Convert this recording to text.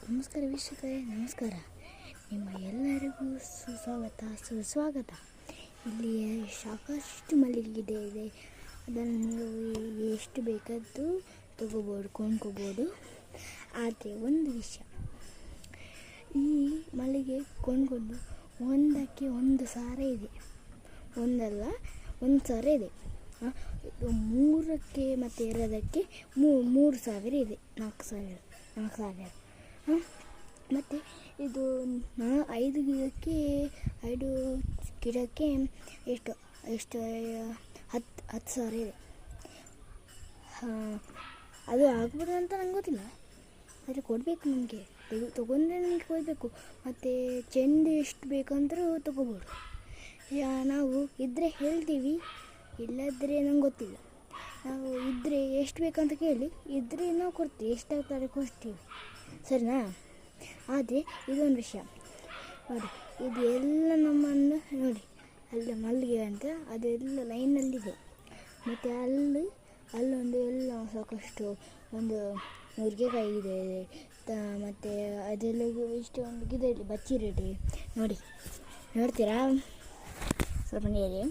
ನಮಸ್ಕಾರ ವೀಕ್ಷಕರೇ, ನಮಸ್ಕಾರ. ನಿಮ್ಮ ಎಲ್ಲರಿಗೂ ಸುಸ್ವಾಗತ. ಇಲ್ಲಿ ಸಾಕಷ್ಟು ಮಲ್ಲಿಗೆ ಇದೆ. ಅದನ್ನು ಎಷ್ಟು ಬೇಕಾದರೂ ಕೊಂಡ್ಕೋಬೋದು. ಆದರೆ ಒಂದು ವಿಷಯ, ಈ ಮಲ್ಲಿಗೆ ಕೊಂಡ್ಕೊಂಡು ಒಂದಕ್ಕೆ 1,000 ಇದೆ. ಒಂದಲ್ಲ, 1,000 ಇದೆ. 3ಕ್ಕೆ ಮತ್ತು 2ಕ್ಕೆ 3,000 ಇದೆ. 4,000. ಮತ್ತು ಇದು 5 ಗಿಡಕ್ಕೆ ಎಷ್ಟು 10,000 ಇದೆ. ಅದು ಆಗ್ಬೋದು ಅಂತ ನಂಗೆ ಗೊತ್ತಿಲ್ಲ, ಆದರೆ ಕೊಡಬೇಕು. ನಮಗೆ ತೊಗೊಂಡ್ರೆ ನಮಗೆ ಕೊಡಬೇಕು. ಮತ್ತು ಚೆಂಡು ಎಷ್ಟು ಬೇಕಂದ್ರೂ ತೊಗೋಬೋದು. ನಾವು ಇದ್ದರೆ ಹೇಳ್ತೀವಿ, ಇಲ್ಲದ್ರೆ ನಂಗೆ ಗೊತ್ತಿಲ್ಲ. ನಾವು ಇದ್ದರೆ ಎಷ್ಟು ಬೇಕಂತ ಕೇಳಿ, ಇದ್ದರೆ ನಾವು ಕೊಡ್ತೀವಿ. ಎಷ್ಟಾಗ್ತಾರೆ ಕೊಡ್ತೀವಿ, ಸರಿನಾ? ಆದರೆ ಇದೊಂದು ವಿಷಯ ನೋಡಿ, ಇದು ಎಲ್ಲ ನಮ್ಮನ್ನು ನೋಡಿ, ಅಲ್ಲಿ ಮಲ್ಲಿಗೆ ಅಂತ ಅದೆಲ್ಲ ಲೈನಲ್ಲಿದೆ. ಮತ್ತು ಅಲ್ಲೊಂದು ಎಲ್ಲ ಸಾಕಷ್ಟು ಒಂದು ನುಗ್ಗೆಕಾಯಿ ಇದೆ. ಮತ್ತು ಅದೆಲ್ಲ ಇಷ್ಟೊಂದು ಗಿಡ ಬಚ್ಚಿ ರೆಡಿ ನೋಡಿ. ನೋಡ್ತೀರಾ? ಸ್ವಲ್ಪ ನೀರಿ